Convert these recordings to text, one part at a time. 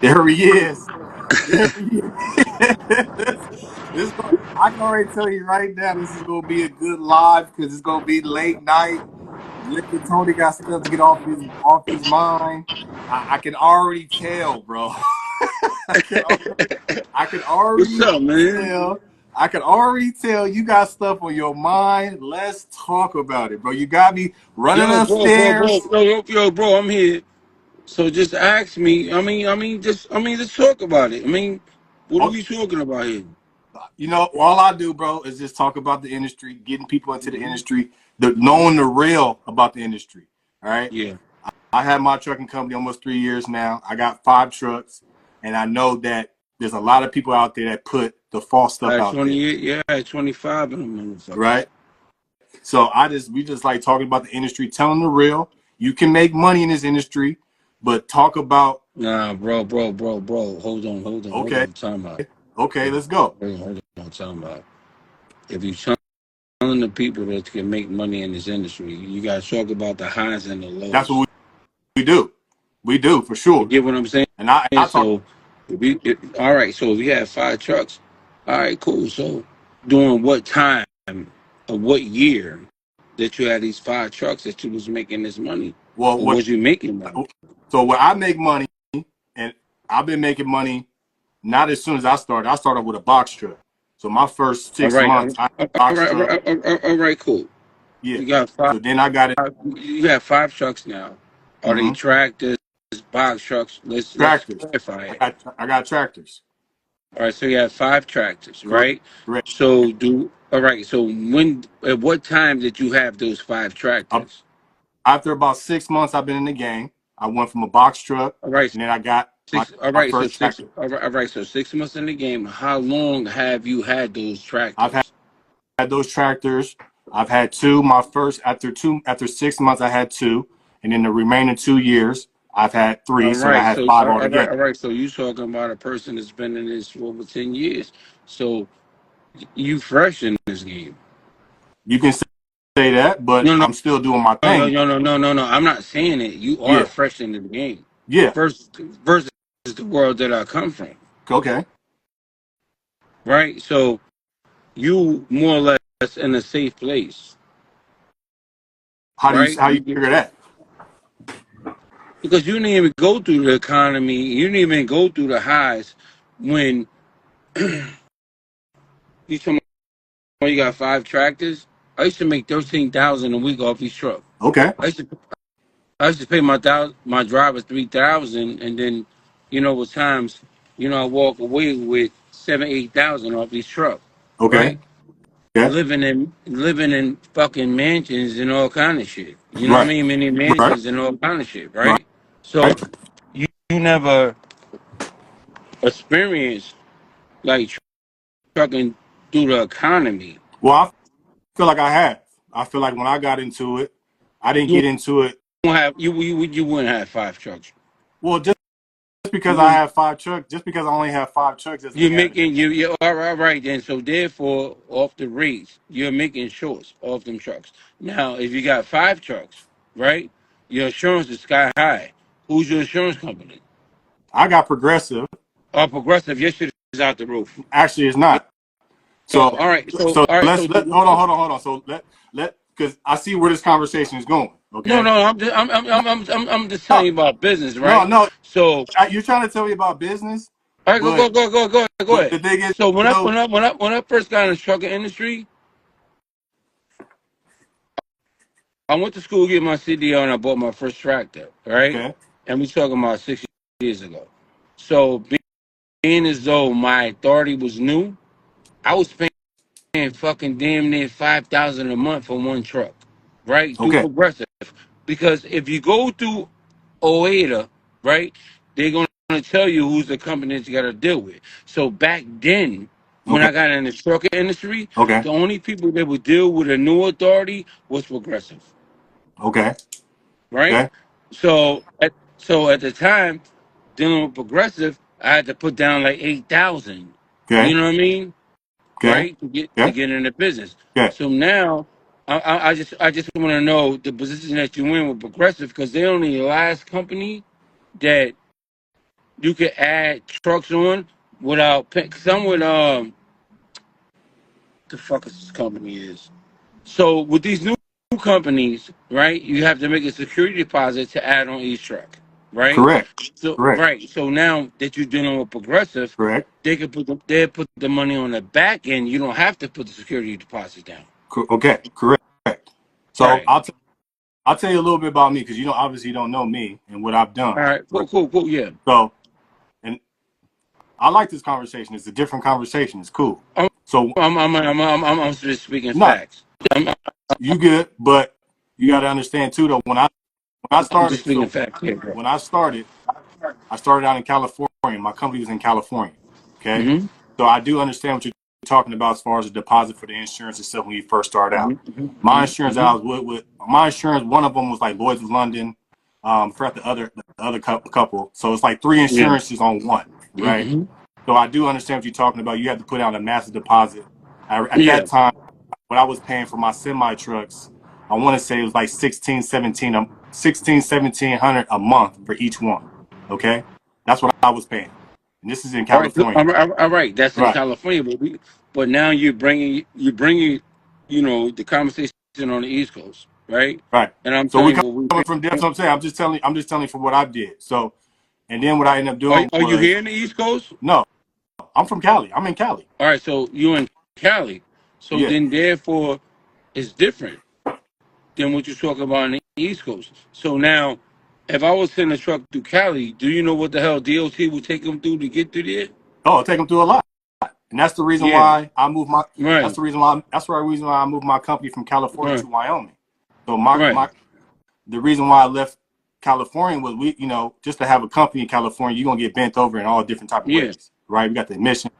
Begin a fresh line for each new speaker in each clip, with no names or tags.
There he is. There he is. I can already tell you right now, this is gonna be a good live because it's gonna be late night. Liquor Tony got stuff to get off his mind. I can already tell, bro. I can I can
What's
already
up, man?
tell. I can already tell you got stuff on your mind. Let's talk about it, bro. You got me running
Yo,
upstairs.
bro, I'm here. So just ask me. Let's talk about it. What are
Oh,
we talking about here?
all I do, bro, is just talk about the industry, getting people into the
Hmm.
industry,
Hmm.
knowing the real about the industry. All right.
Yeah.
I had my trucking company almost 3 years now. I got 5 trucks, and I know that there's a lot of people out there that put the false
I
stuff
had
out there.
28. Yeah, I had 25 in them motherfuckers.
Right. So we just like talking about the industry, telling the real. You can make money in this industry, but talk about
Nah, bro. Hold
okay,
on. Time out.
okay, let's go.
Hold on. Time out. If you telling the people that can make money in this industry, you got to talk about the highs and the
That's
lows.
what we do. We do for
You
sure.
get what I'm saying?
And I talk.
So, all right. So if you have 5 trucks, all right, cool. So, during what time or what year that you had these 5 trucks that you was making this money,
Well,
or was you making money?
so when I make money, and I've been making money not as soon as I started. I started with a box truck. So my first
All
six
right,
months, I had a box truck.
all right, cool.
Yeah.
You got five.
So then I got it.
You have 5 trucks now. Are they
Mm-hmm.
tractors, box trucks? Let's
Tractors.
clarify
I
it.
got I got tractors.
All right, so you have 5 tractors,
Correct.
right?
Correct.
So do all right. So at what time did you have those five
Um,
tractors?
After about 6 months, I've been in the game. I went from a box truck,
All right,
and then I got my,
six. All
my
right, so
first
six.
tractor.
All right, so 6 months in the game. How long have you had those
I've
tractors?
had those tractors. I've had two. My first after 6 months, I had two, and in the remaining 2 years, I've had three.
All
So I
right,
had
so
five altogether.
all right. So you talking about a person that's been in this for over 10 years. So you fresh in this game.
You can say that, but
No, no,
I'm still doing my thing.
no. I'm not saying it. You are
Yeah.
fresh in the game.
Yeah.
First, versus the world that I come from.
Okay.
Right. So you more or less in a safe place, right?
How you figure that?
Because you didn't even go through the economy, you didn't even go through the highs when you talking about you got 5 tractors. I used to make 13,000 a week off each truck.
Okay.
I used to I used to pay my driver 3,000, and then with times I walk away with 7 8,000 off each truck,
Okay.
right?
Yeah.
Living in fucking mansions and all kind of shit. You know what I
Right.
mean? Many
Right.
mansions and all kind of shit,
Right.
right? So you never experienced like trucking through the economy.
Well, I feel like I have. I feel like when I got into it, I didn't
You
get into it.
won't have you wouldn't have 5 trucks.
Well, just
You
because I
wouldn't.
have 5 trucks, just because I only have 5 trucks doesn't
You're
mean I have.
making you all right then. So therefore, off the rates, you're making shorts off them trucks. Now, if you got 5 trucks, right, your insurance is sky high. Who's your insurance company?
I got Progressive.
Progressive. Your shit is out the roof.
Actually, it's not.
Oh,
So,
all right. So
so
all right.
let's let hold on. So let because I see where this conversation is going.
No,
Okay.
no. I'm just telling
No,
you about business,
no,
right?
no.
So
You're trying to tell me about business,
all right,
but
go ahead.
the thing is,
So
though.
when I first got in the trucking industry, I went to school to get my CDL and I bought my first tractor, right?
Okay.
And we talking about 6 years ago. So being as though my authority was new, I was paying fucking damn near 5,000 a month for one truck, right? Through
Okay.
Progressive, because if you go through OADA, right, they're gonna tell you who's the company that you got to deal with. So back then, when
Okay.
I got in the trucking industry,
Okay.
the only people that would deal with a new authority was Progressive,
Okay.
right?
Okay.
So at the time, dealing with Progressive, I had to put down like 8,000.
Okay.
You know what I mean?
Okay.
Right, to
Okay.
get in the business.
Okay.
So now, I just want to know the position that you in with Progressive, because they're only the last company that you can add trucks on without some with the fuck is this company is. So with these new companies, right, you have to make a security deposit to add on each truck, right?
Correct.
So
Correct.
right. So now that you're dealing with Progressive,
Correct.
they put the money on the back end. You don't have to put the security deposit down.
Okay. Correct. So
Right.
I'll tell you a little bit about me because you obviously don't know me and what I've done.
All right.
Right.
Cool. Yeah.
So, and I like this conversation. It's a different conversation. It's cool.
I'm
So
I'm just speaking
not
facts. I'm,
you good, but you got to understand too though. When I
I'm just
started,
speaking
so
facts here, bro.
when I started out in California. My company was in California. Okay,
Mm-hmm.
so I do understand what you're talking about as far as the deposit for the insurance and stuff when you first started out. My insurance that I was with my insurance, one of them was like Lloyd's of London. Forgot the other couple. So it's like 3
Yeah.
insurances on one, right?
Mm-hmm.
So I do understand what you're talking about. You have to put out a massive deposit. At
Yeah.
that time, what I was paying for my semi trucks, I want to say it was like 1700 a month for each one. Okay, that's what I was paying, and this is in
All right,
California.
all right. That's in
Right,
California, but now you're bringing, the conversation on the East Coast, right?
right.
And I'm
So we
telling you what we
coming
pay.
from. That's what I'm saying. I'm just telling you for what I did. So, and then what I ended up doing
Are you
was
here in the East Coast?
no. I'm from Cali. I'm in Cali.
All right, so you in Cali, so
Yeah.
then therefore it's different than what you're talking about in the East Coast. So now, if I was sending a truck through Cali, do you know what the hell DOT would take them through to get through there?
Oh, I'll take them through a lot. And that's the reason
Yeah,
why I moved my.
right,
That's the reason why I moved my company from California
right,
to Wyoming. So
right.
the reason why I left California was just to have a company in California, you're gonna get bent over in all different type of
Yeah.
ways, right? You got the emission,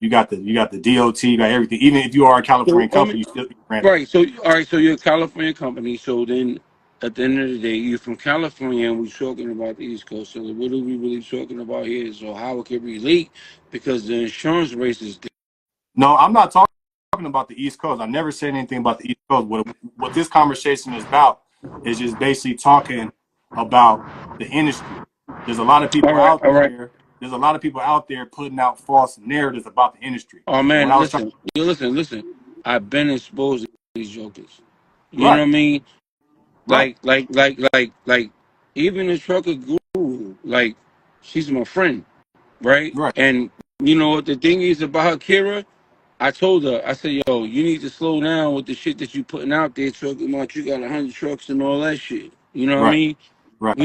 you got the DOT, you got everything. Even if you are a
So
Californian
I mean,
company, you still get ran over.
right. So all right. So you're a California company. So then, at the end of the day, you're from California, and we're talking about the East Coast. So what are we really talking about here? So how it can relate? Because the insurance race is.
No, I'm not talking about the East Coast. I never said anything about the East Coast. What this conversation is about is just basically talking about the industry. There's a lot of
All
people
right.
out
All right.
there. There's a lot of people out there putting out false narratives about the industry.
Oh
And what
man,
I was trying,
listen. You listen. I've been exposed to these jokers. You know
right,
what I mean?
right,
Like, even the trucker guru. Like, she's my friend, right?
right,
And you know what the thing is about her, Kira? I told her, I said, yo, you need to slow down with the shit that you putting out there talking about you got 100 trucks and all that shit. You know what I
right,
mean?
right,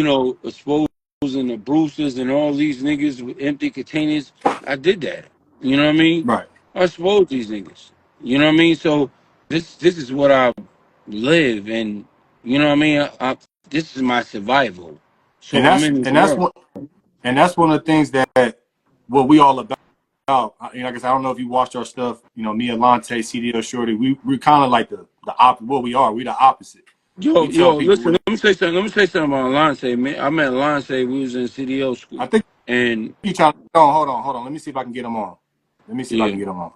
Exposing the Bruces and all these niggas with empty containers. I did that. You know what I mean?
right.
I exposed these niggas. You know what I mean? So this is what I live and you know what I mean? This is my survival.
And
So I'm in this world.
that's one of the things that what we all about. Like I said, I don't know if you watched our stuff. Me, Alante, CDL Shorty. We kind of like what we are. We the opposite. We tell people
Listen,
what
let me say something about Lance, man. I met Lance, we was in CDO school.
I think.
And
You trying? Hold on. Let me see if I can get him on. Let me see if I
yeah.
can get him on.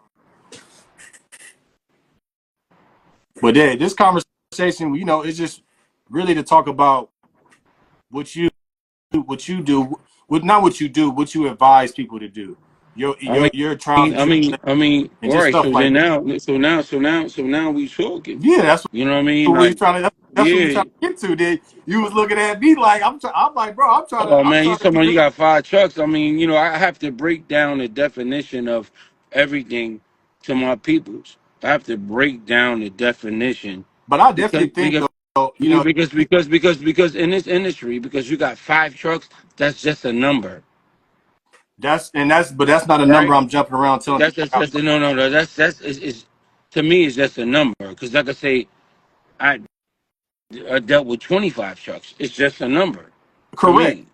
But yeah, this conversation, it's just really to talk about what you do, not what you do, what you advise people to do.
I mean
Your trials and tribulations and
all
just
right,
stuff
so
like
then
that.
now we talking.
Yeah, that's
You know what I mean?
what we
Like,
trying to. That's what we
yeah.
trying to get to. Then you was looking at me like I'm like, bro,
Oh
I'm
man, you
trying to
talking about you
convince.
got 5 trucks. I mean, I have to break down the definition of everything to my peoples. I have to break down the definition
But I
because
definitely think
because
though,
yeah, because in this industry, because you got 5 trucks, that's just a number,
but that's not a number
right?
I'm jumping around telling
That's
people
just,
I got.
that's no. That's is to me it's just a number. Because like I say, I, I dealt with 25 trucks. It's just a number to
Correct,
me,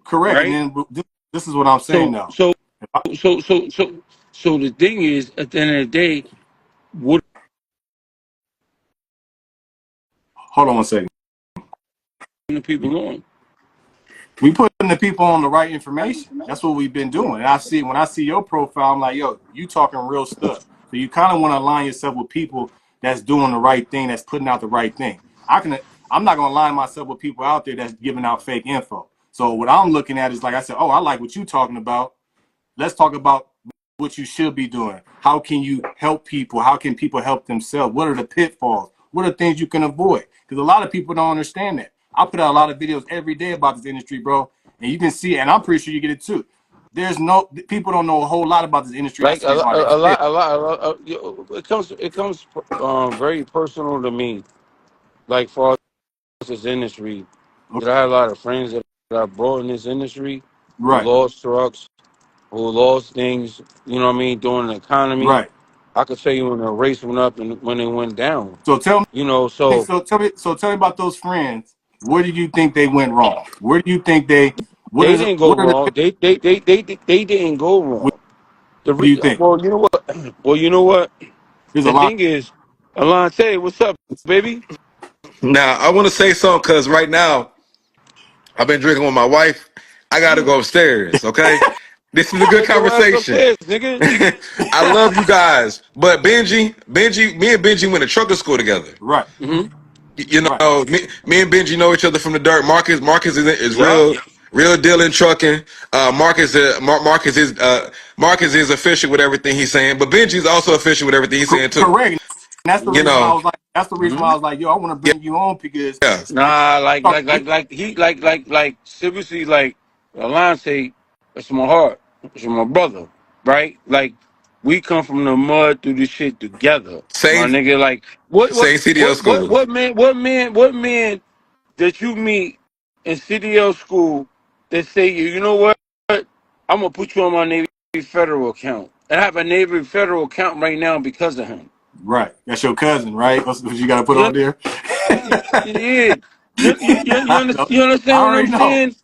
correct. And
right?
then this is what I'm saying
So
now.
so
If I,
so so so so the thing is, at the end of the day, what
hold on one second.
are the people on?
We putting the people on the right information. That's what we've been doing. And when I see your profile, I'm like, yo, you talking real stuff. So you kind of want to align yourself with people that's doing the right thing, that's putting out the right thing. I'm not gonna align myself with people out there that's giving out fake info. So what I'm looking at is like I said, oh, I like what you're talking about. Let's talk about what you should be doing. How can you help people? How can people help themselves? What are the pitfalls? What are things you can avoid? Because a lot of people don't understand that. I put out a lot of videos every day about this industry, bro, and you can see, and I'm pretty sure you get it too. There's no people don't know a whole lot about this industry. That's
Like
the reason why they fail.
it comes very personal to me. Like for this industry, that
Okay.
I had a lot of friends that I brought in this industry who
Right,
lost trucks, who lost things. You know what I mean? During the economy,
right.
I could tell you when the race went up and when it went down.
So tell
You know,
me,
so
so tell me about those friends. Where do you think they went wrong? Where do you think they? What
they
is?
didn't go
What are the?
wrong. They didn't go
What
wrong.
do you think?
Well, you know what? Well, you know what?
There's a
The
lot.
thing is, Alante, what's up, baby?
Now, I want to say something because right now I've been drinking with my wife. I got to go upstairs, okay? This is a good
Take your ass
conversation.
upstairs, nigga.
I love you guys. But me and Benji went to trucker school together.
Right,
Hmm.
You
right.
know, me and Benji know each other from the dirt. Marcus is
Yup.
real deal in trucking. Marcus is official with everything he's saying, but Benji's also official with everything he's saying too.
Correct. And that's the
You
reason why I
know,
was like. That's the reason why I
Hmm.
was like, yo, I want to
yeah,
bring you on because
yeah.
Nah,
talk- we
seriously, like Alante, that's my heart. It's my brother, right? Like, we come from the mud through this shit together, my
Same
nigga. Like,
same CDO school.
what man that you meet in CDL school that say, you know what? I'm gonna put you on my Navy Federal account. And I have a Navy Federal account right now because of him.
right. That's your cousin, right? That's what you got to put
You,
on there.
yeah.
I know.
You
I
understand what I'm
already know.
saying?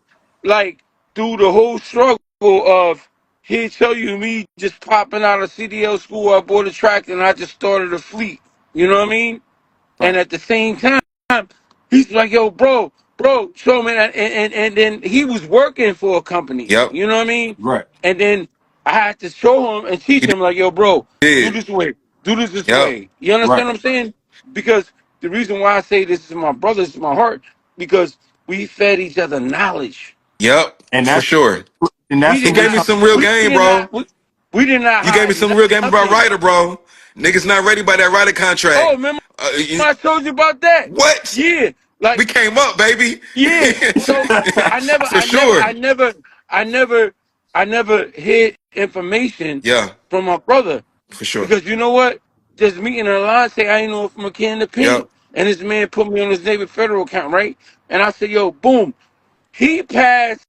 Like, through the whole struggle of he tell you me just popping out of CDL school, I bought a tractor and I just started a fleet. You know what I mean? And
Right.
at the same time, he's like, yo, bro, show me that. And then he was working for a company.
Yep,
You know what I mean?
Right.
And then I had to show him and teach
you
him, like, yo, bro, do
did.
this way, do this
Yep,
way. You understand
Right.
what I'm saying? Because the reason why I say this is my brother, this is my heart, because we fed each other knowledge.
yep,
And
for
that's
sure.
We
the
You
did
gave
way
me
not,
some
some real
we
game,
did
bro.
not, we did not
You gave me
hide
some real game about
nothing.
Ryder, bro. Niggas not ready by that Ryder
Oh,
contract.
remember
You,
I told you about that?
what?
Yeah, like.
We came up, baby.
Yeah. So I never,
For
I never,
sure.
I never, I never, I never hid information
Yeah,
from my brother
for sure.
because you know what? Just meeting in a line say I ain't know from a can of paint,
Yep,
and this man put me on his Navy Federal account, right? And I said, yo, boom, he passed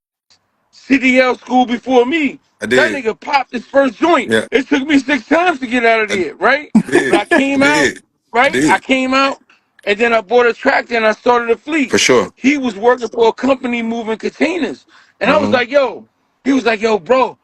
CDL school before me.
I
That
did.
nigga popped his first joint.
Yeah,
It took me 6 times to get out of
I
there, right? But
did.
I
I
came out,
did. I
right? I
did.
came out, and then I bought a tractor and I started a fleet.
For sure.
He was working for a company moving containers. And I was
Hmm.
like, yo, he was like, yo, bro,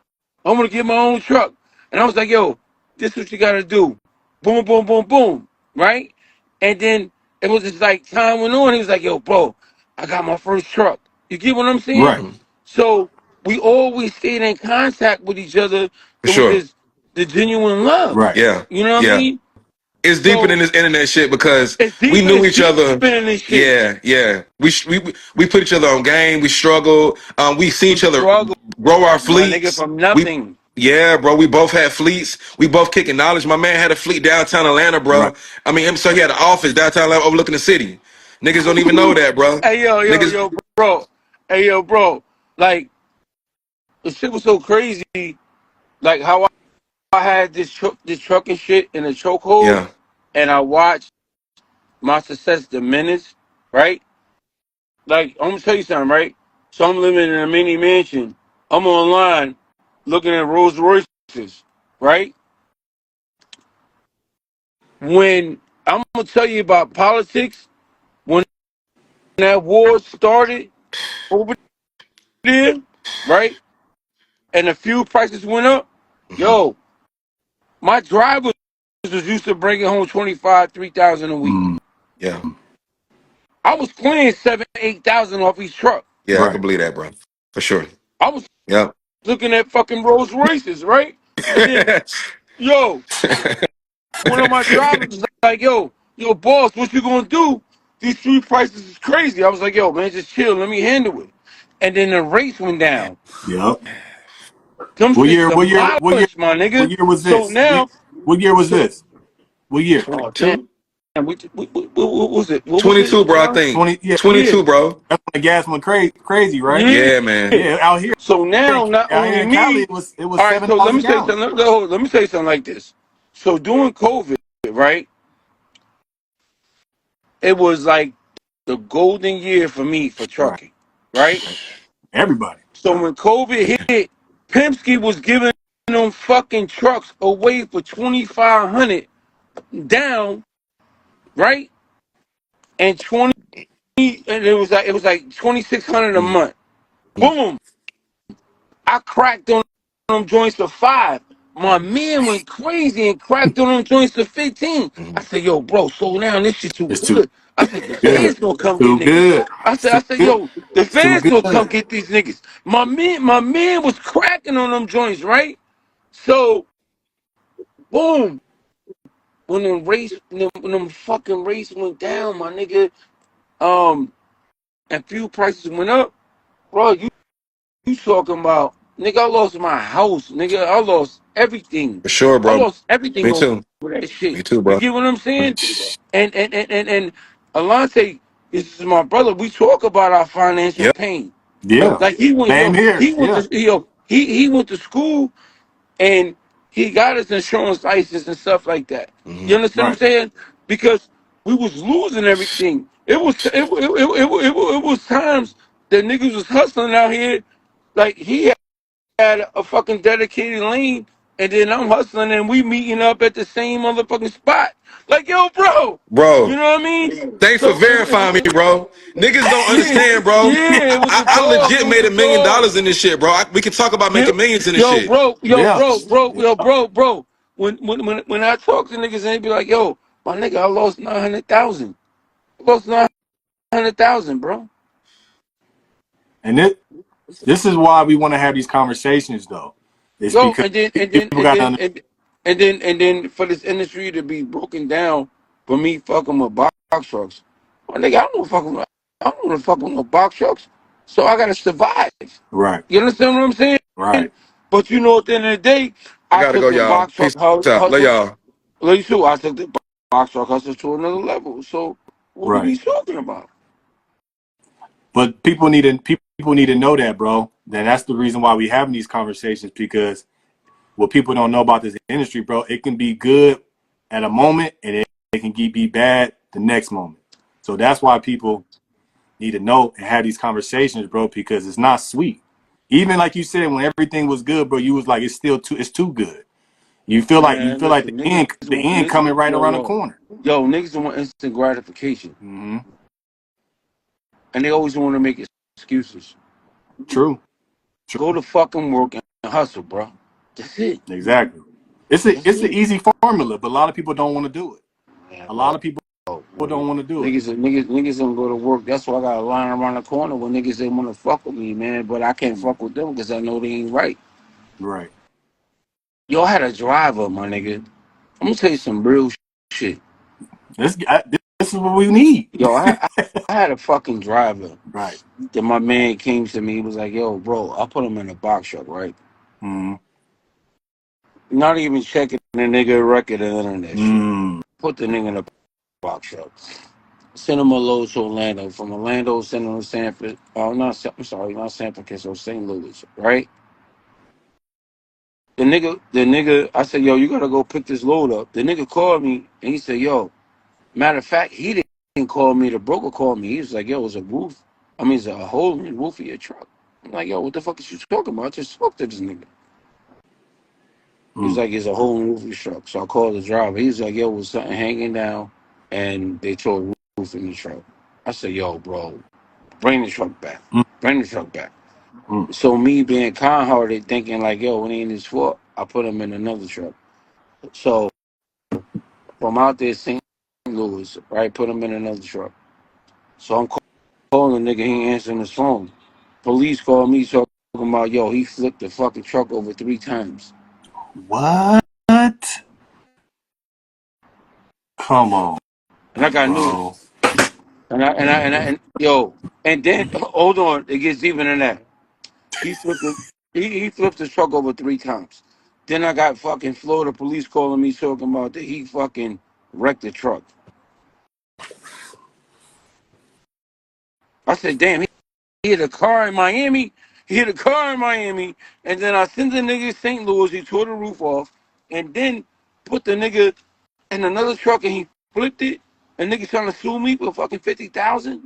I'm gonna get my own truck. And I was like, yo, this is what you gotta do. Boom, boom, boom, boom. Right? And then it was just like time went on. He was like, yo, bro, I got my first truck. You get what I'm saying?
right.
Hmm.
So we always stayed in contact with each other.
For
It was
sure.
just the genuine love.
Right.
Yeah,
You know what I
yeah.
mean?
It's deeper than
So
this internet shit because
it's
we
deeper,
knew
it's
each
deeper
other.
than this shit.
Yeah, yeah. We put each other on game. We struggled. We see
We
each other
struggled,
grow our
my nigga,
fleets.
from
We
nothing.
Yeah, bro. We both had fleets. We both kicking knowledge. My man had a fleet downtown Atlanta,
Right.
bro. I mean, so he had an office downtown Atlanta overlooking the city. Niggas don't even know that, bro.
Hey
Niggas,
bro. Hey bro. Like the shit was so crazy. Like how I had this truck and shit in a chokehold,
yeah,
and I watched my success diminish. Right? Like I'm gonna tell you something, right? So I'm living in a mini mansion. I'm online looking at Rolls Royces. Right? When I'm gonna tell you about politics, when that war started over there, right? And the fuel prices went up,
hmm,
yo, my drivers was used to bringing home 25, 3,000 a week.
Mm,
yeah,
I was clearing 7, 8,000 off each truck.
yeah. I
right.
can believe that, bro. For sure.
I was
Yeah.
looking at fucking Rolls Royces, right? And then, yo, one of my drivers was like, yo, boss, what you gonna do? These fuel prices is crazy. I was like, yo, man, just chill. Let me handle it. and then the race went down.
Yep.
Them
What
shits
year?
some
What year? What year?
violence, my
What
nigga.
year was
So
this?
now,
What year was
so
this? What year?
oh damn,
22?
what was it? What was it?
22, bro, I think.
20. Yeah.
22, bro.
That's when the gas went crazy, right?
Yeah.
Yeah, man.
Yeah. Out here,
So now, not
out here
only
in Cali,
me.
it was
All right. So let
7,000
me say
gallons.
something. Let me say something like this. So during COVID, right? It was like the golden year for me for
Right.
trucking, right?
Everybody.
So when COVID hit, Penske was giving them fucking trucks away for 2,500 down, right? And 20, and it was like 2,600 a
Mm.
month. Boom! I cracked on them joints for 5. My man went crazy and cracked on them joints for 15. I
Mhm.
said, yo, bro, slow down. This shit too
It's too
good. I said, the
good.
feds gonna
It's
come get
too
niggas.
good.
I
It's
said,
too
I said,
good.
yo, the
It's too
feds gonna come
good.
get these niggas. My man was cracking on them joints, right? So, boom. When them fucking race went down, my nigga, and fuel prices went up, bro, you talking about, nigga, I lost my house, nigga. I lost everything.
For sure,
I
bro.
lost everything
Me
over
too.
that shit.
Me too,
You
bro.
get what I'm saying? And Alante, this is my brother. We talk about our financial
Yep.
pain.
Yeah.
Like he went,
Same
yo,
here.
he went
Yeah.
to, yo, he went to school and he got his insurance license and stuff like that. You
Hmm.
understand what I'm
Right.
saying? Because we was losing everything. It was times that niggas was hustling out here. Like he had a fucking dedicated lane, and then I'm hustling, and we meeting up at the same motherfucking spot. Like yo, bro, you
Bro,
know what I mean?
thanks for
So
verifying me, bro. Niggas don't
yeah,
understand, bro.
yeah, it was a
I
dog. It
legit
was
made
a
$1 million
dog.
in this shit, bro. We can talk about
Yeah.
making millions in this
Yo,
shit.
bro, yo,
Yeah.
bro, bro,
Yeah.
yo, bro. When I talk to niggas and they be like, yo, my nigga, I lost 900,000. I lost 900,000, bro.
And this is why we want to have these conversations, though. It's
Yo,
because people got to
and then for this industry to be broken down for me fucking with box trucks. My nigga, I don't want to fucking with box trucks. So I gotta survive.
right.
You understand what I'm saying?
Right.
But you know, at the end of the day,
I
I
gotta
took
go,
the
y'all.
box truck
Peace out. Love
hustle.
y'all.
Like you too, I took the box truck hustle to another level. So what are
Right.
we talking about?
But people need to know that, bro. That's the reason why we having these conversations, because what people don't know about this industry, bro, it can be good at a moment and it can be bad the next moment. So that's why people need to know and have these conversations, bro, because it's not sweet. Even like you said, when everything was good, bro, you was like, it's too good. You
Man,
feel like
listen,
the end coming right around the corner.
niggas don't want instant gratification,
Mm-hmm.
and they always want to make excuses.
True.
Go
True.
to fucking work and hustle, bro. That's it.
Exactly. It's a
That's
it's an
it.
easy formula, but a lot of people don't want to do it.
Man,
A lot
bro.
of people
Bro.
don't want to do it.
Niggas don't go to work. That's why I got a line around the corner when niggas they want to fuck with me, man. But I can't
Mm.
fuck with them because I know they ain't right.
Right.
Yo, I had a driver, my nigga. I'm gonna tell you some real shit.
This is what we need.
Yo, I had a fucking driver.
Right.
Then my man came to me. He was like, "Yo, bro, I put him in a box truck, right?
Mm.
Not even checking the nigga record and none of that shit.
Mm.
Put the nigga in a box truck. Send him a load to Orlando. From Orlando, send him to Sanford. Oh, I'm sorry, not San Francisco, St. Louis, right? The nigga, I said, yo, you gotta go pick this load up. The nigga called me and he said, yo, matter of fact, he didn't call me. The broker called me. He was like, yo, it's a roof. I mean, it's a hole in the roof of your truck. I'm like, yo, what the fuck is you talking about? I just spoke to this nigga. He was
Mm.
like, it's a hole in the roof of your truck. So I called the driver. He was like, yo, was something hanging down and they tore a roof in the truck. I said, yo, bro, bring the truck back.
Mm.
Bring the truck back.
Mm.
So me being kind hearted, thinking like, yo, it ain't his fault, I put him in another truck. So from out there, St. Louis, right, put him in another truck. So I'm calling the nigga, he ain't answering his phone. Police called me talking about, yo, he flipped the fucking truck over 3 times.
What? Come on,
And I got news.
bro.
And yo, and then hold on, it gets even than that. He flipped the he flipped the truck over 3 times. Then I got fucking Florida police calling me talking about that he fucking wrecked the truck. I said, damn, he hit a car in Miami. He hit a car in Miami, and then I sent the nigga to St. Louis. He tore the roof off, and then put the nigga in another truck and he flipped it. And nigga trying to sue me for fucking 50,000.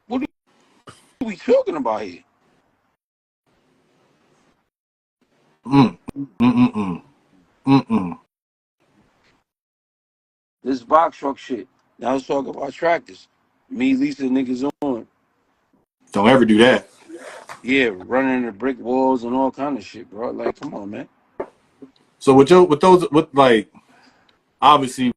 What are we talking about here?
Mm. Mm-mm-mm. Mm-mm.
This box truck shit. Now let's talk about tractors. Me, Lisa, niggas on.
Don't ever do that.
Yeah, running into brick walls and all kind of shit, bro. Like, come on, man.
So with like obviously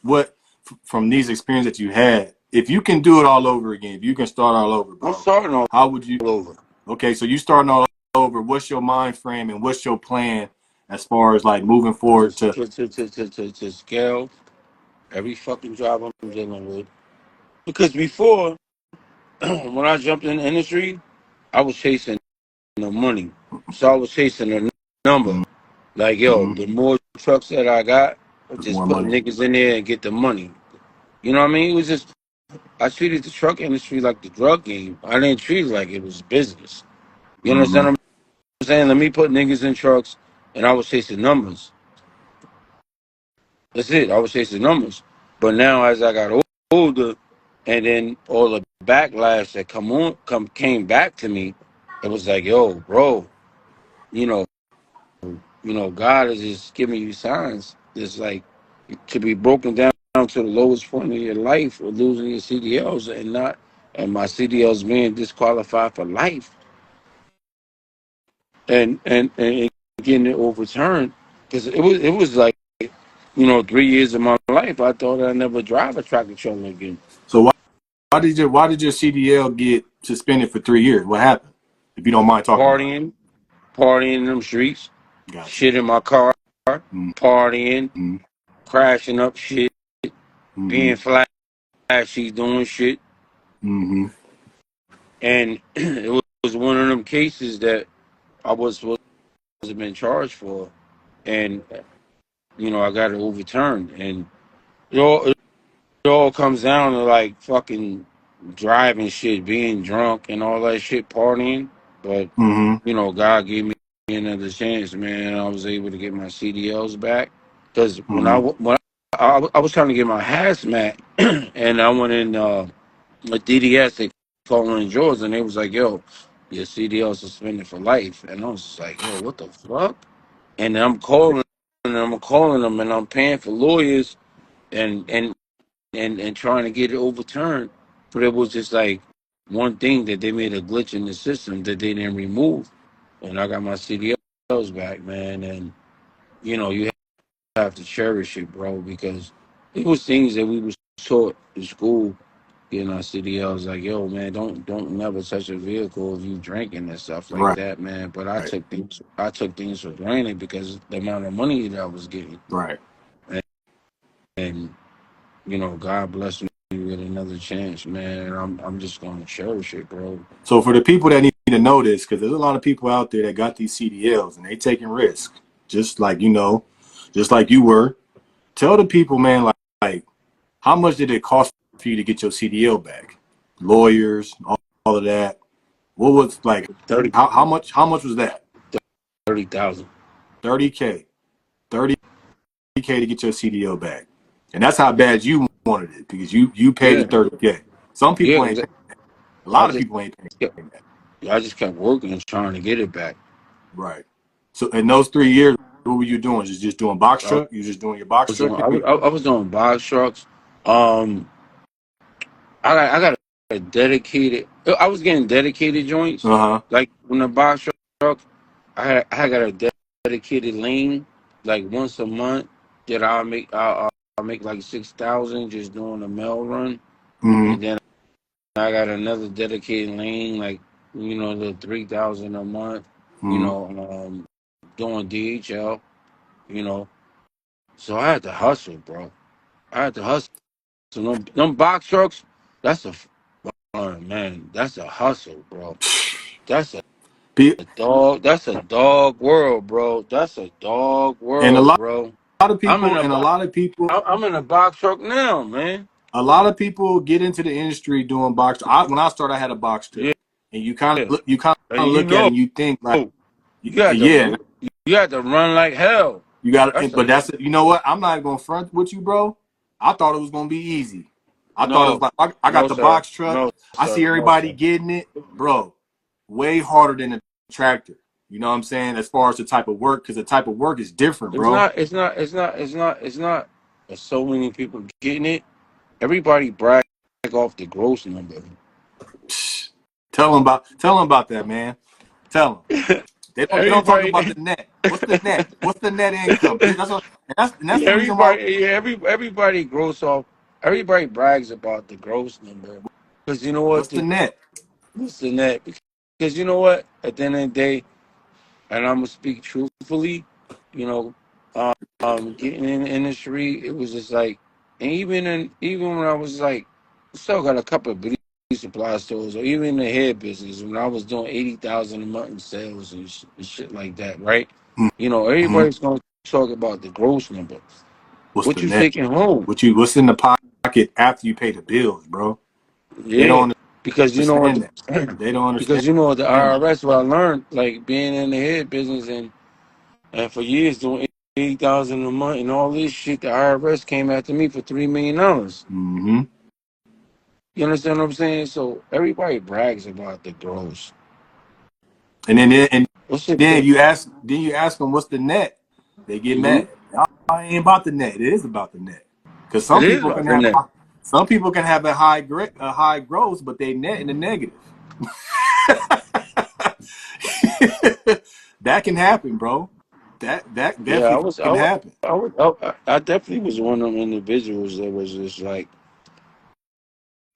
what from these experiences that you had, if you can do it all over again, if you can start all over,
I'm
bro,
starting all
how would you?
over.
Okay, so you starting all over. What's your mind frame and what's your plan as far as like moving forward
Just
to?
to scale every fucking job I'm dealing with. Because before, when I jumped in the industry, I was chasing the money. So I was chasing a number. Like, yo,
Mm-hmm.
the more trucks that I got,
There's
just
more
put
money.
niggas in there and get the money. You know what I mean? It was just, I treated the truck industry like the drug game. I didn't treat it like it was business. You
Mm-hmm.
understand what I'm saying? Let me put niggas in trucks and I was chasing numbers. That's it. I was chasing numbers. But now as I got older and then all the backlash that came back to me, it was like, yo, bro, you know, God is just giving you signs. It's like to be broken down to the lowest point of your life or losing your CDLs and my CDLs being disqualified for life and getting it overturned because it was like 3 years of my life I thought I'd never drive a tractor trailer again.
So why did your CDL get suspended for 3 years? What happened? If you don't mind talking about
Partying, partying in them streets,
it. Gotcha.
shit in my car,
Mm-hmm.
partying, crashing up shit,
Mm-hmm.
being flashy, doing shit.
Mm-hmm.
And it was one of them cases that I was supposed to have been charged for, and I got it overturned. And it all comes down to like fucking driving shit, being drunk and all that shit, partying. But
Mm-hmm.
God gave me another chance, man. I was able to get my CDLs back because
Mm-hmm.
I was trying to get my hazmat, and I went in a DDS. They called in Georgia, and they was like, "Yo, your CDL suspended for life." And I was just like, "Yo, what the fuck?" And I'm calling them, and I'm paying for lawyers and and and trying to get it overturned. But it was just like one thing that they made a glitch in the system that they didn't remove, and I got my CDLs back, man. And you have to cherish it, bro, because it was things that we was taught in school. Our CDLs like, yo, man, don't never touch a vehicle if you drinking and stuff like
Right.
that, man. But I
Right.
took things for granted because the amount of money that I was getting,
Right.
and God blessed me with another chance, man. And I'm just gonna cherish it, bro.
So for the people that need to know this, because there's a lot of people out there that got these CDLs and they taking risks, just like just like you were. Tell the people, man, like how much did it cost for you to get your CDL back? Lawyers, all of that. What was like
30
how much was that?
30,000.
30K. 30K to get your CDL back. And that's how bad you wanted it because you paid the
Yeah,
30K. Some
yeah.
people ain't
'Cause
paying that. A
I
lot of
just
people ain't
kept,
paying that.
I just kept working and trying to get it back.
Right. So in those 3 years, what were you doing? Just doing box
I
truck? You just doing your box
was
truck
doing,
thing?
I was doing box trucks. Um, I got a dedicated. I was getting dedicated joints,
Uh-huh.
like when the box truck. I got a dedicated lane, like once a month that I'll make like 6,000 just doing a mail run,
Mm-hmm.
and then I got another dedicated lane like the 3,000 a month,
Mm-hmm.
doing DHL, you know. So I had to hustle, bro. I had to hustle. So them box trucks, That's a man. That's a hustle, bro. That's a
Pe-
dog. That's a dog world, bro. That's a dog
And
world, bro.
lot of
I'm in
people,
a
and a
bo-
lot of people,
I'm in a box truck now, man.
a lot of people get into the industry doing box. When I started, I had a box
Yeah,
truck, and you kind
and
of
you
look at it
know,
and you think like,
you got
yeah,
to you got to run like hell.
you got to.
That's
But
a
that's you know what? I'm not even gonna front with you, bro. I thought it was gonna be easy. I thought it was
no,
like I got
no
the
sir,
box truck.
no
I see
sir, no
everybody
sir.
getting it, bro. Way harder than a tractor. You know what I'm saying? As far as the type of work, because the type of work is different,
It's
bro.
not. It's not. It's not. It's not. It's not. There's so many people getting it. Everybody brag off the gross number.
Psh, tell them about that, man. Tell them. They don't talk about the
Everybody,
net. What's the net? What's the net income? That's what, and that's the reason why.
everybody gross off. Everybody brags about the gross number because you know what?
What's the net?
What's the net? Because you know what? At the end of the day, and I'm gonna speak truthfully. You know, getting in the industry, it was just like, and even when I was like, still got a couple of beauty supply stores, or even in the hair business, when I was doing 80,000 a month in sales and shit like that, right? You know,
Mm-hmm.
everybody's gonna talk about the gross number.
What's
What
the
you
net?
taking home?
What's in the pocket after you pay the bills, bro? They
Yeah,
don't
because you know what?
understand that. They don't understand
Because you know the
that.
IRS. What I learned, like being in the hair business and for years doing 80,000 a month and all this shit, the IRS came after me for $3 million.
Mm-hmm.
You understand what I'm saying? So everybody brags about the gross.
And
What's it?
then you ask them what's the net. They get
Mm-hmm.
mad. I ain't about the net. It is about the net. Because
It is about the net.
some people can have a high gross, but they net in the negative. That can happen, bro. That
Yeah, I
definitely
was, I
can
was,
happen.
I definitely was one of them individuals that was just like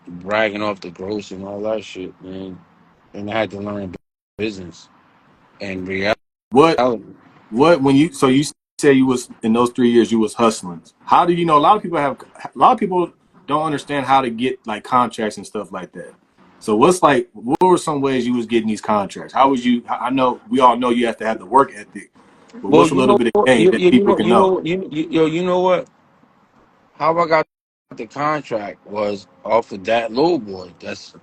bragging off the gross and all that shit, man. And I had to learn business and reality.
What when you say you was in those 3 years you was hustling? How do you know? A lot of people don't understand how to get like contracts and stuff like that. So what were some ways you was getting these contracts? How was you? I know we all know you have to have the work ethic, but
Well,
what's a
you
little
know,
bit of game that people can know?
you know what? How I got the contract was off of that low board.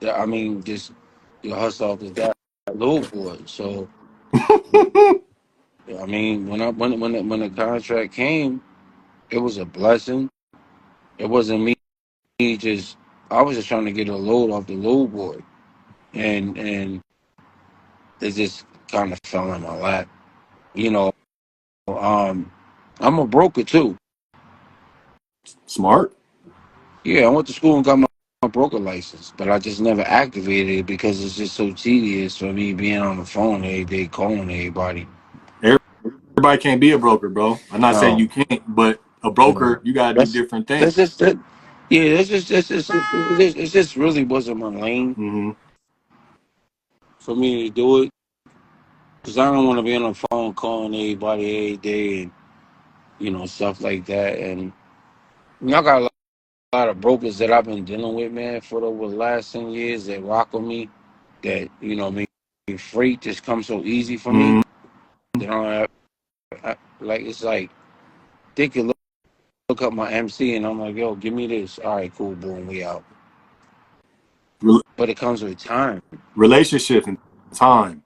I mean, just you hustle off of that low board. So I mean, when the contract came, it was a blessing. It wasn't me just. I was just trying to get a load off the low board, and it just kind of fell in my lap. You know, I'm a broker too.
Smart.
Yeah, I went to school and got my broker license, but I just never activated it because it's just so tedious for me being on the phone every day calling everybody.
Everybody can't be a broker, bro. I'm not saying
No,
you can't, but a
no,
broker you got to do
that's
different
that's
things.
just that. Yeah, it just really wasn't my lane
Mm-hmm.
for me to do it because I don't want to be on the phone calling everybody every day and stuff like that. And I got a lot of brokers that I've been dealing with, man, for over the last 10 years that rock with me. That make freight just come so easy for me.
Mm-hmm.
They don't have like it's like they could look up my MC and I'm like, yo, give me this. All right, cool, boom, we out. But it comes with time.
Relationships and time.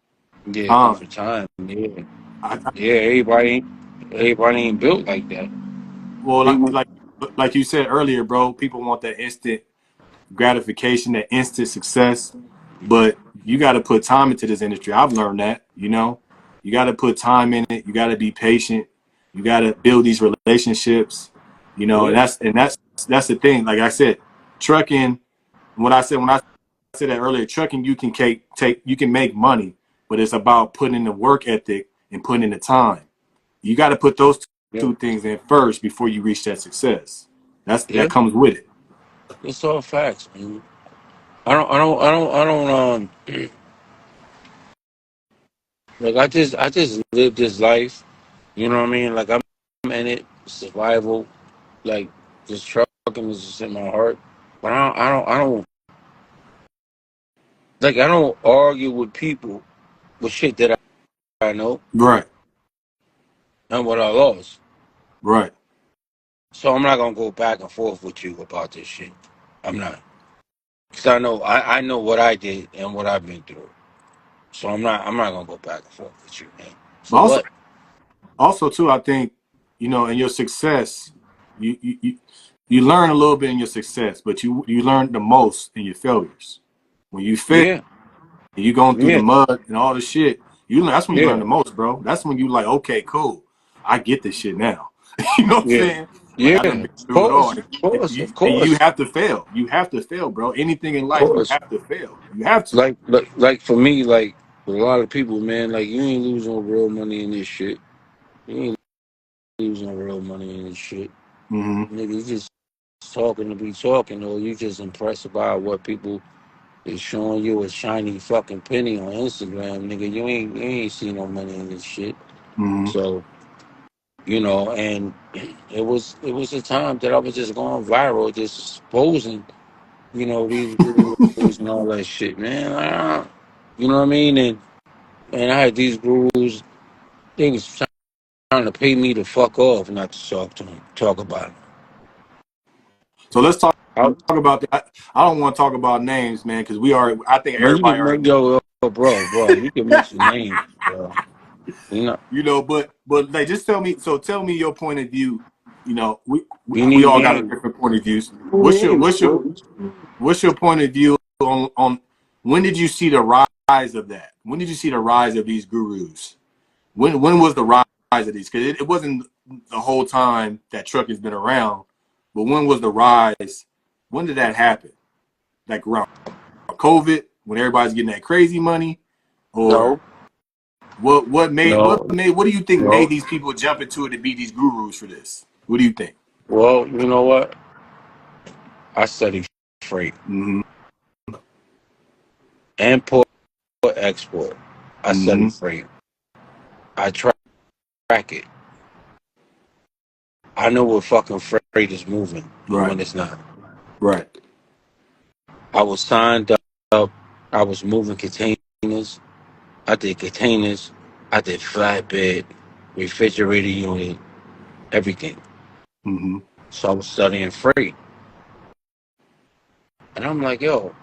Yeah, it comes
Time.
with time. Yeah,
I,
yeah. Everybody ain't built like that.
well,
People,
like you said earlier, bro, people want that instant gratification, that instant success, but you got to put time into this industry. I've learned that, you got to put time in it. You got to be patient. You got to build these relationships, and
yeah,
that's the thing. Like I said, trucking. When I said that earlier, trucking you can make money, but it's about putting in the work ethic and putting in the time. You got to put those
yeah,
two things in first before you reach that success. That
yeah.
comes with it.
It's all facts, man. I don't. Like I just live this life. You know what I mean? Like I'm in it, survival. Like this trucking is just in my heart. But I don't. Like I don't argue with people with shit that I know
Right.
and what I lost.
Right.
So I'm not gonna go back and forth with you about this shit. I'm not, because I know what I did and what I've been through. So I'm not gonna go back and forth with you, man.
But
For what?
also too, I think, in your success, you learn a little bit in your success, but you learn the most in your failures. When you fail,
Yeah,
you going through the
yeah,
mud and all the shit, that's when you learn
yeah,
the most, bro. That's when you like, okay, cool, I get this shit now. You know what I'm
yeah,
saying? Like
yeah.
I done been
Of
through it all,
course, of course, of
and you
course,
have to fail. You have to fail, bro. Anything in
of
life, you
course.
have to fail. You have to.
Like for me, like with a lot of people, man, like you ain't losing real money in this shit. You ain't losing real money in this shit.
Hmm.
Nigga, you just talking to be talking, or you just impressed by what people is showing you a shiny fucking penny on Instagram, nigga. You ain't seen no money in this shit.
Hmm.
So, and it was a time that I was just going viral, just exposing, these gurus and all that shit, man. You know what I mean? And I had these gurus, they was trying to pay me to fuck off, not to talk to them, talk about them.
So let's talk
I,
about that. I don't want to talk about names, man, because we are. I think
man, you
everybody
can
already
make
knows.
yo, bro, you can mention names, bro. You know,
But like, just tell me. So tell me your point of view.
you
We
need
all got a
names.
different point of views. What's your
Names,
what's your
bro.
what's your point of view on when did you see the rise of that? When did you see the rise of these gurus? When was the rise of these? Because it wasn't the whole time that truck has been around, but when was the rise? When did that happen? Like around COVID, when everybody's getting that crazy money, or
No, no,
what do you think made
no.
these people jump into it to be these gurus for this? What do you think?
Well, you know what? I study freight,
Mm-hmm.
import, export. I study
Mm-hmm.
freight. I track it. I know what fucking freight is moving and
Right.
when it's not.
Right.
I was signed up. I was moving containers. I did containers. I did flatbed, refrigerator unit, everything.
Mm-hmm.
So I was studying freight. And I'm like, yo,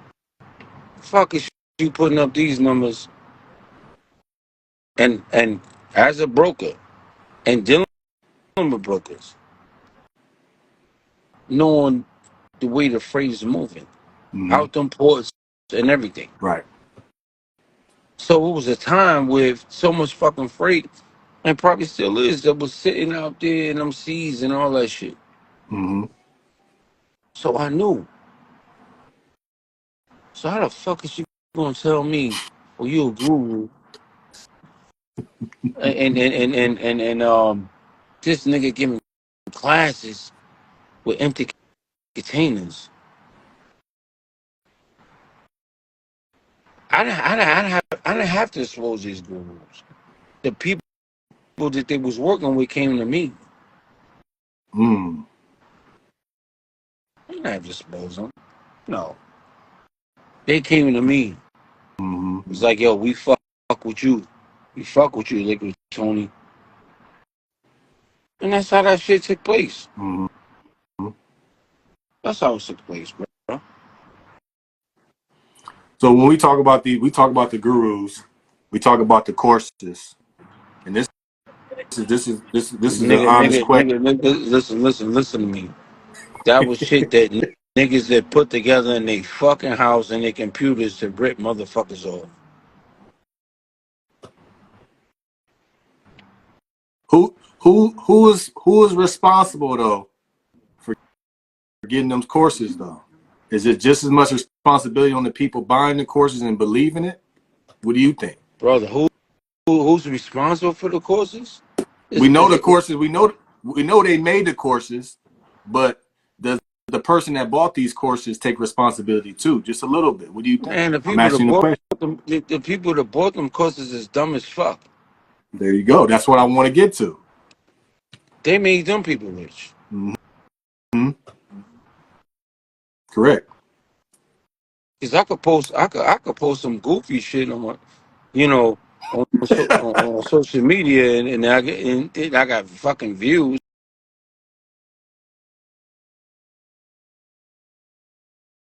fuck is you putting up these numbers and as a broker and dealing with brokers, knowing the way the freight is moving,
Mm-hmm.
out them ports and everything.
Right.
So it was a time with so much fucking freight, and probably still is, that was sitting out there in them seas and all that shit.
Mm-hmm.
So I knew. So how the fuck is you gonna tell me, well, you a guru, and this nigga giving classes with empty containers? I didn't have to expose these gurus. The people that they was working with came to me.
Mm.
I didn't have to expose them. No, they came to me.
Mm-hmm.
It's like, yo, we fuck with you. We fuck with you, Liquid Tony. And that's how that shit took place.
Mm-hmm.
That's how it took place, bro.
So when we talk about the gurus, we talk about the courses, and this is an
Nigga,
honest
nigga,
question.
nigga, nigga, listen to me. That was shit that niggas that put together in their fucking house and their computers to rip motherfuckers off.
Who is responsible though for getting them courses though? Is it just as much responsibility on the people buying the courses and believing it? What do you think?
Brother, who's responsible for the courses?
We
Is
know
is
the
it
courses. We know they made the courses, but does the person that bought these courses take responsibility too? Just a little bit. What do you think?
man,
I'm asking the question.
the people that bought them courses is dumb as fuck.
There you go. That's what I want to get to.
They made them people rich.
Mm-hmm. Correct.
Cause I could post some goofy shit on, you know, on social media, and I got fucking views.